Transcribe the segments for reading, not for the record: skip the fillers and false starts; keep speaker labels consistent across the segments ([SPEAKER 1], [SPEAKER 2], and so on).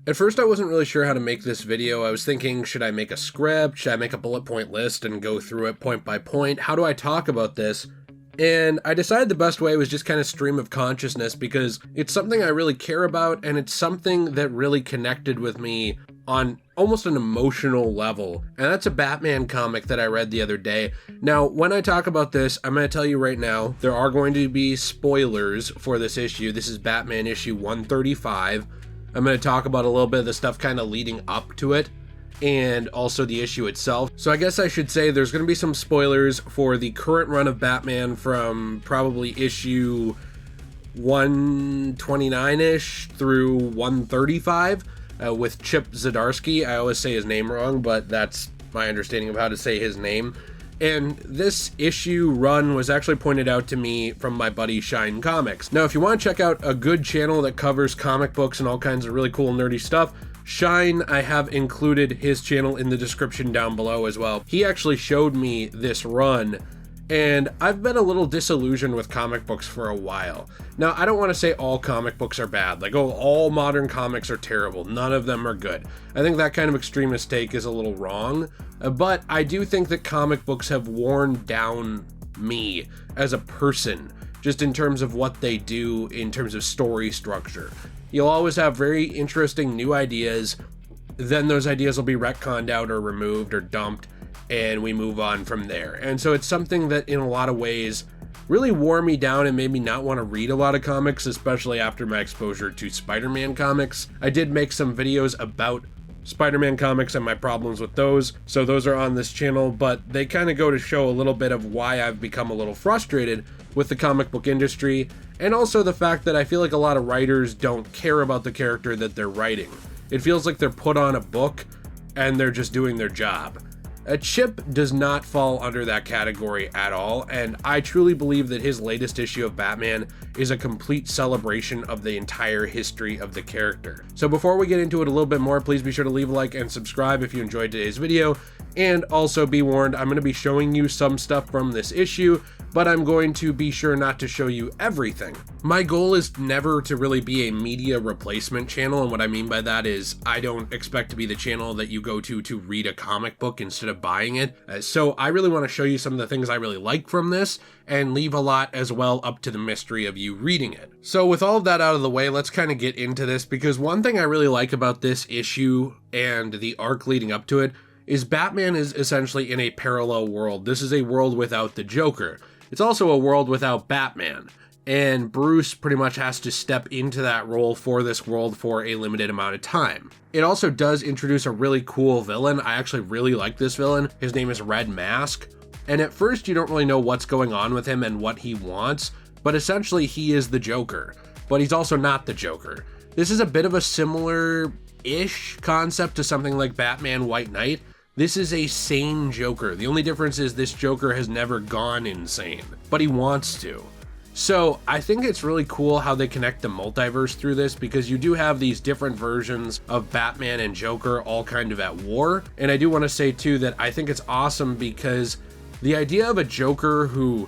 [SPEAKER 1] At first I wasn't really sure how to make this video. I was thinking, should I make a script? Should I make a bullet point list and go through it point by point? How do I talk about this? And I decided the best way was just kind of stream of consciousness, because it's something I really care about, and it's something that really connected with me on almost an emotional level. And that's a Batman comic that I read the other day. Now, when I talk about this, I'm going to tell you right now, there are going to be spoilers for this issue. This is Batman issue 135. I'm going to talk about a little bit of the stuff kind of leading up to it, and also the issue itself. So I guess I should say there's going to be some spoilers for the current run of Batman from probably issue 129-ish through 135 with Chip Zdarsky. I always say his name wrong, but that's my understanding of how to say his name. And this issue run was actually pointed out to me from my buddy Shine Comics. Now, if you want to check out a good channel that covers comic books and all kinds of really cool nerdy stuff, Shine, I have included his channel in the description down below as well. He actually showed me this run, and I've been a little disillusioned with comic books for a while. Now, I don't want to say all comic books are bad, like, oh, all modern comics are terrible. None of them are good. I think that kind of extremist take is a little wrong, but I do think that comic books have worn down me as a person, just in terms of what they do in terms of story structure. You'll always have very interesting new ideas, then those ideas will be retconned out or removed or dumped, and we move on from there. And so it's something that in a lot of ways really wore me down and made me not want to read a lot of comics, especially after my exposure to Spider-Man comics. I did make some videos about Spider-Man comics and my problems with those, so those are on this channel, but they kind of go to show a little bit of why I've become a little frustrated with the comic book industry, and also the fact that I feel like a lot of writers don't care about the character that they're writing. It feels like they're put on a book and they're just doing their job. Chip does not fall under that category at all, and I truly believe that his latest issue of Batman is a complete celebration of the entire history of the character. So before we get into it a little bit more, please be sure to leave a like and subscribe if you enjoyed today's video, and also be warned, I'm going to be showing you some stuff from this issue, but I'm going to be sure not to show you everything. My goal is never to really be a media replacement channel, and what I mean by that is I don't expect to be the channel that you go to read a comic book instead of buying it. So I really want to show you some of the things I really like from this, and leave a lot as well up to the mystery of you reading it. So with all of that out of the way, let's kind of get into this, because one thing I really like about this issue and the arc leading up to it is Batman is essentially in a parallel world. This is a world without the Joker. It's also a world without Batman, and Bruce pretty much has to step into that role for this world for a limited amount of time. It also does introduce a really cool villain. I actually really like this villain. His name is Red Mask, and at first you don't really know what's going on with him and what he wants, but essentially he is the Joker, but he's also not the Joker. This is a bit of a similar-ish concept to something like Batman White Knight. This is a sane Joker. The only difference is this Joker has never gone insane, but he wants to. So I think it's really cool how they connect the multiverse through this, because you do have these different versions of Batman and Joker all kind of at war. And I do want to say too that I think it's awesome, because the idea of a Joker who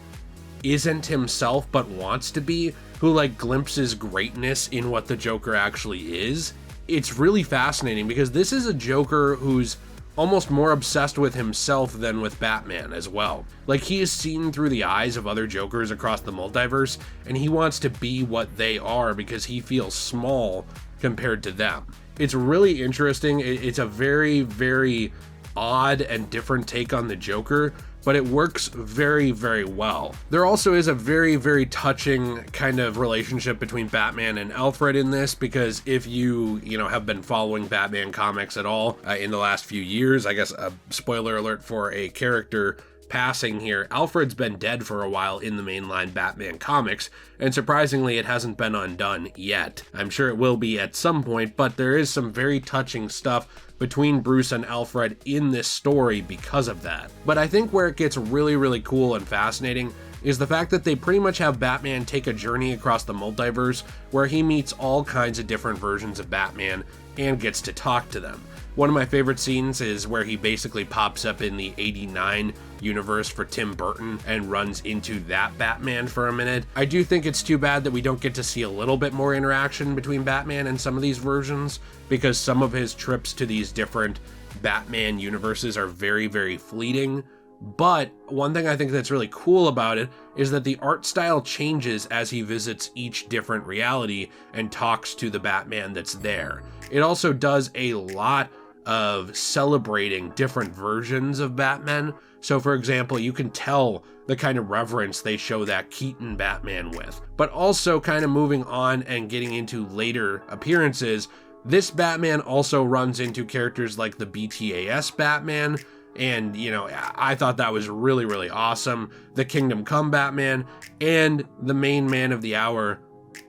[SPEAKER 1] isn't himself but wants to be, who like glimpses greatness in what the Joker actually is, it's really fascinating, because this is a Joker who's almost more obsessed with himself than with Batman as well. Like, he is seen through the eyes of other Jokers across the multiverse, and he wants to be what they are because he feels small compared to them. It's really interesting. It's a very, very odd and different take on the Joker, but it works very, very well. There also is a very, very touching kind of relationship between Batman and Alfred in this, because if you have been following Batman comics at all in the last few years, I guess a spoiler alert for a character passing here, Alfred's been dead for a while in the mainline Batman comics, and surprisingly it hasn't been undone yet. I'm sure it will be at some point, but there is some very touching stuff between Bruce and Alfred in this story because of that. But I think where it gets really, really cool and fascinating is the fact that they pretty much have Batman take a journey across the multiverse where he meets all kinds of different versions of Batman and gets to talk to them. One of my favorite scenes is where he basically pops up in the 89 universe for Tim Burton and runs into that Batman for a minute. I do think it's too bad that we don't get to see a little bit more interaction between Batman and some of these versions, because some of his trips to these different Batman universes are very, very fleeting. But one thing I think that's really cool about it is that the art style changes as he visits each different reality and talks to the Batman that's there. It also does a lot of celebrating different versions of Batman. So for example, you can tell the kind of reverence they show that Keaton Batman with. But also kind of moving on and getting into later appearances, this Batman also runs into characters like the BTAS Batman, and, you know, I thought that was really, really awesome. The Kingdom Come Batman, and the main man of the hour,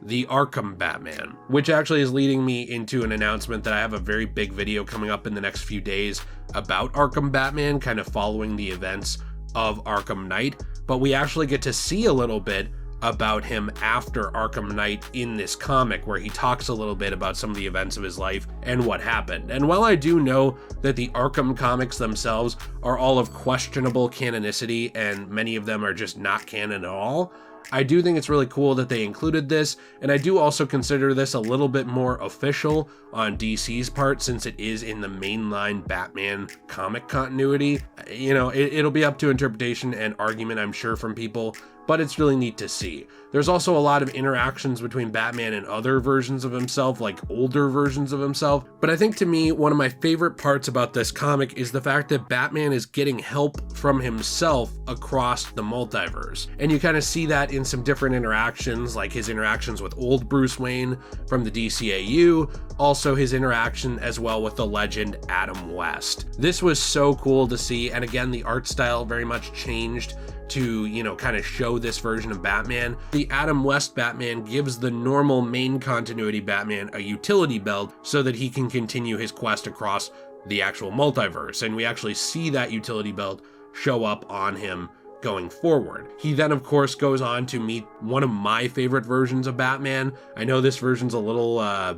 [SPEAKER 1] the Arkham Batman, which actually is leading me into an announcement that I have a very big video coming up in the next few days about Arkham Batman, kind of following the events of Arkham Knight. But we actually get to see a little bit about him after Arkham Knight in this comic, where he talks a little bit about some of the events of his life and what happened. And while I do know that the Arkham comics themselves are all of questionable canonicity and many of them are just not canon at all, I do think it's really cool that they included this, and I do also consider this a little bit more official on DC's part, since it is in the mainline Batman comic continuity. You know, it'll be up to interpretation and argument, I'm sure, from people, but it's really neat to see. There's also a lot of interactions between Batman and other versions of himself, like older versions of himself. But I think to me, one of my favorite parts about this comic is the fact that Batman is getting help from himself across the multiverse. And you kind of see that in some different interactions, like his interactions with old Bruce Wayne from the DCAU, also his interaction as well with the legend Adam West. This was so cool to see, and again, the art style very much changed to, you know, kind of show this version of Batman. The Adam West Batman gives the normal main continuity Batman a utility belt so that he can continue his quest across the actual multiverse, and we actually see that utility belt show up on him going forward. He then, of course, goes on to meet one of my favorite versions of Batman. I know this version's a little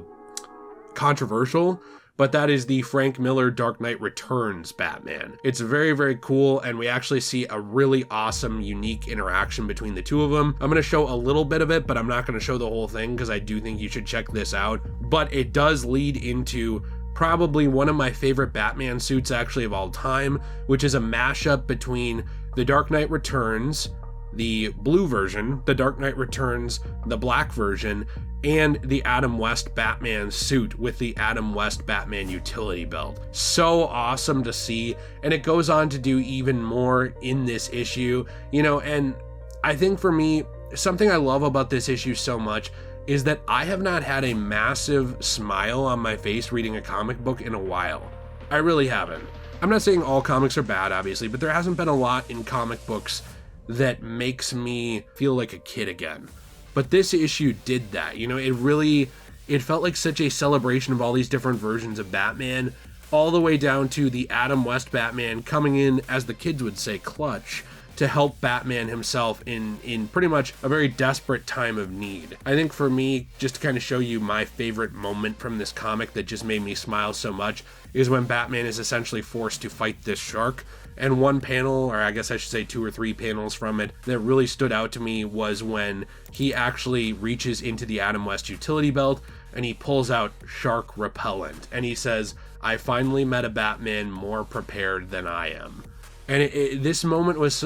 [SPEAKER 1] controversial, but that is the Frank Miller Dark Knight Returns Batman. It's very, very cool, and we actually see a really awesome, unique interaction between the two of them. I'm going to show a little bit of it, but I'm not going to show the whole thing because I do think you should check this out. But it does lead into probably one of my favorite Batman suits actually of all time, which is a mashup between the Dark Knight Returns, the blue version, the Dark Knight Returns, the black version, and the Adam West Batman suit with the Adam West Batman utility belt. So awesome to see, and it goes on to do even more in this issue, you know. And I think for me, something I love about this issue so much is that I have not had a massive smile on my face reading a comic book in a while. I really haven't. I'm not saying all comics are bad, obviously, but there hasn't been a lot in comic books that makes me feel like a kid again. But this issue did that, you know. It felt like such a celebration of all these different versions of Batman, all the way down to the Adam West Batman coming in, as the kids would say, clutch, to help Batman himself in pretty much a very desperate time of need. I think for me, just to kind of show you my favorite moment from this comic that just made me smile so much, is when Batman is essentially forced to fight this shark. And one panel, or I guess I should say 2 or 3 panels from it, that really stood out to me was when he actually reaches into the Adam West utility belt and he pulls out shark repellent. And he says, "I finally met a Batman more prepared than I am." And this moment was,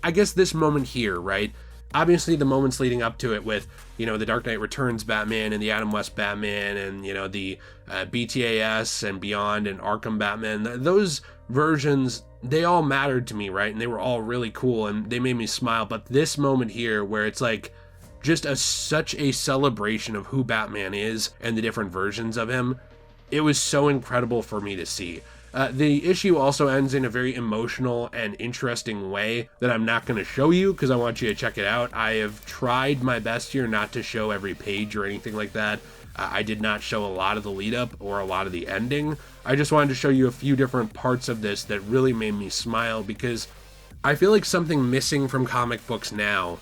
[SPEAKER 1] I guess this moment here, right? Obviously the moments leading up to it with, you know, the Dark Knight Returns Batman and the Adam West Batman and, you know, the BTAS and Beyond and Arkham Batman, those versions, they all mattered to me, right? And they were all really cool and they made me smile. But this moment here where it's like just such a celebration of who Batman is and the different versions of him, it was so incredible for me to see. The issue also ends in a very emotional and interesting way that I'm not going to show you because I want you to check it out. I have tried my best here not to show every page or anything like that. I did not show a lot of the lead up or a lot of the ending. I just wanted to show you a few different parts of this that really made me smile, because I feel like something missing from comic books now,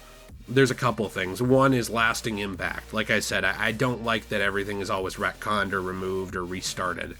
[SPEAKER 1] there's a couple things. One is lasting impact. Like I said, I don't like that everything is always retconned or removed or restarted.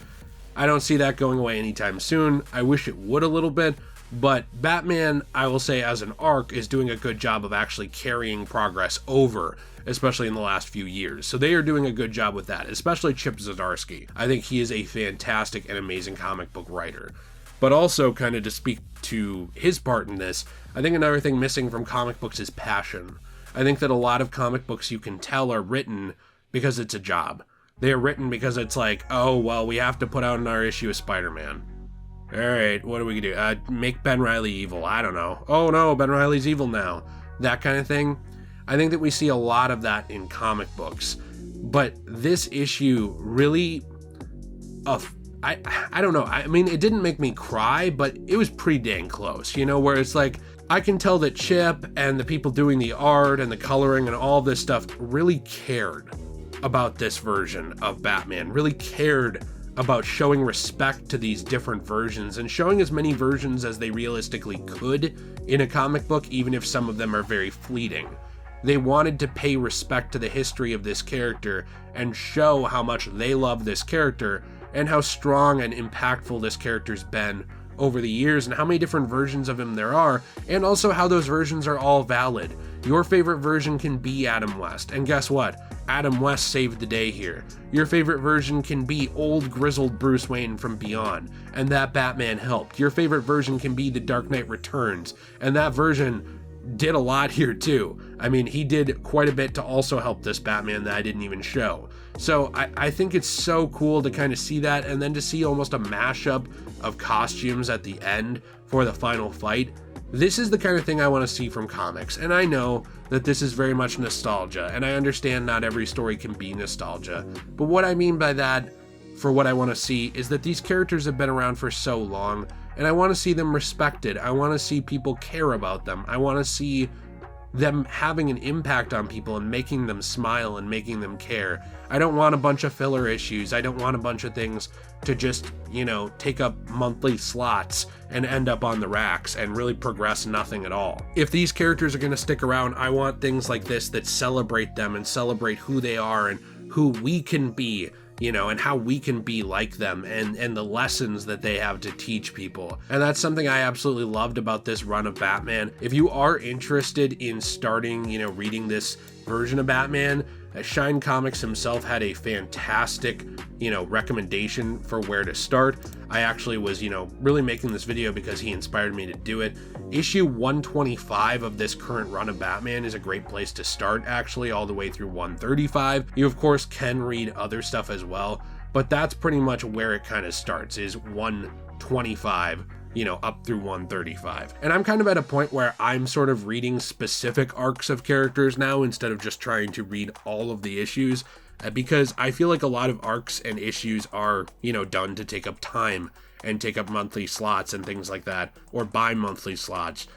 [SPEAKER 1] I don't see that going away anytime soon. I wish it would a little bit, but Batman, I will say as an arc, is doing a good job of actually carrying progress over, especially in the last few years. So they are doing a good job with that, especially Chip Zdarsky. I think he is a fantastic and amazing comic book writer. But also, kind of to speak to his part in this, I think another thing missing from comic books is passion. I think that a lot of comic books, you can tell, are written because it's a job. They are written because it's like, oh, well, we have to put out another issue of Spider-Man. All right, what do we do? Make Ben Reilly evil. I don't know. Oh no, Ben Reilly's evil now. That kind of thing. I think that we see a lot of that in comic books. But this issue really, I don't know. I mean, it didn't make me cry, but it was pretty dang close, you know, where it's like, I can tell that Chip and the people doing the art and the coloring and all this stuff really cared about this version of Batman, really cared about showing respect to these different versions and showing as many versions as they realistically could in a comic book, even if some of them are very fleeting. They wanted to pay respect to the history of this character and show how much they love this character and how strong and impactful this character's been over the years and how many different versions of him there are, and also how those versions are all valid. Your favorite version can be Adam West, and guess what? Adam West saved the day here. Your favorite version can be old grizzled Bruce Wayne from Beyond, and that Batman helped. Your favorite version can be The Dark Knight Returns, and that version did a lot here too. I mean, he did quite a bit to also help this Batman that I didn't even show. So I think it's so cool to kind of see that, and then to see almost a mashup of costumes at the end for the final fight. This is the kind of thing I want to see from comics, and I know that this is very much nostalgia, and I understand not every story can be nostalgia, but what I mean by that, for what I want to see, is that these characters have been around for so long, and I want to see them respected. I want to see people care about them. I want to see them having an impact on people and making them smile and making them care. I don't want a bunch of filler issues. I don't want a bunch of things to just, you know, take up monthly slots and end up on the racks and really progress nothing at all. If these characters are going to stick around, I want things like this that celebrate them and celebrate who they are and who we can be, you know, and how we can be like them and the lessons that they have to teach people. And that's something I absolutely loved about this run of Batman. If you are interested in starting, you know, reading this version of Batman, Shine Comics himself had a fantastic, you know, recommendation for where to start. I actually was, you know, really making this video because he inspired me to do it. Issue 125 of this current run of Batman is a great place to start, actually, all the way through 135. You, of course, can read other stuff as well, but that's pretty much where it kind of starts, is 125, you know, up through 135. And I'm kind of at a point where I'm sort of reading specific arcs of characters now instead of just trying to read all of the issues, because I feel like a lot of arcs and issues are, you know, done to take up time and take up monthly slots and things like that, or bi-monthly slots,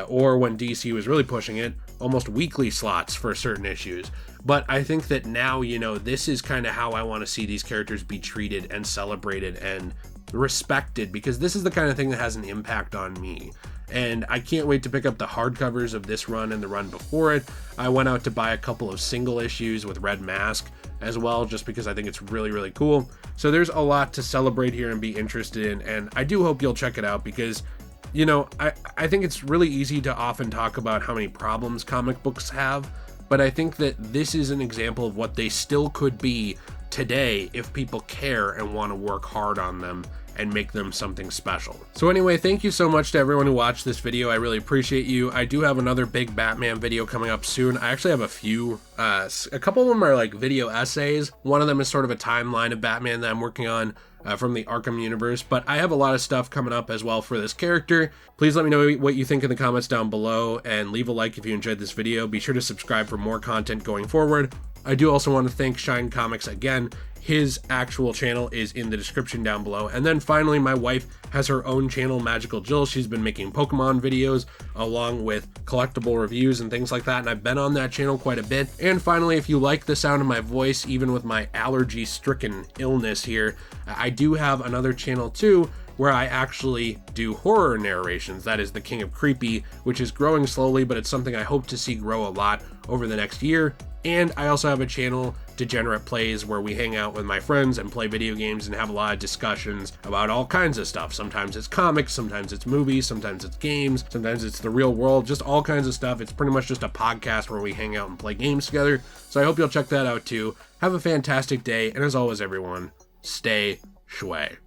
[SPEAKER 1] or when DC was really pushing it, almost weekly slots for certain issues. But I think that now, you know, this is kind of how I want to see these characters be treated and celebrated and respected, because this is the kind of thing that has an impact on me. And I can't wait to pick up the hardcovers of this run and the run before it. I went out to buy a couple of single issues with Red Mask as well, just because I think it's really, really cool. So there's a lot to celebrate here and be interested in, and I do hope you'll check it out, because, you know, I think it's really easy to often talk about how many problems comic books have, but I think that this is an example of what they still could be today if people care and want to work hard on them and make them something special. So anyway, thank you so much to everyone who watched this video. I really appreciate you. I do have another big Batman video coming up soon. I actually have a few, a couple of them are like video essays. One of them is sort of a timeline of Batman that I'm working on from the Arkham universe, but I have a lot of stuff coming up as well for this character. Please let me know what you think in the comments down below, and leave a like if you enjoyed this video. Be sure to subscribe for more content going forward. I do also want to thank Shine Comics again. His actual channel is in the description down below. And then finally, my wife has her own channel, Magical Jill. She's been making Pokemon videos along with collectible reviews and things like that, and I've been on that channel quite a bit. And finally, if you like the sound of my voice, even with my allergy-stricken illness here, I do have another channel too, where I actually do horror narrations. That is The King of Creepy, which is growing slowly, but it's something I hope to see grow a lot over the next year. And I also have a channel, Degenerate Plays, where we hang out with my friends and play video games and have a lot of discussions about all kinds of stuff. Sometimes it's comics, sometimes it's movies, sometimes it's games, sometimes it's the real world, just all kinds of stuff. It's pretty much just a podcast where we hang out and play games together. So I hope you'll check that out too. Have a fantastic day, and as always, everyone, stay shui.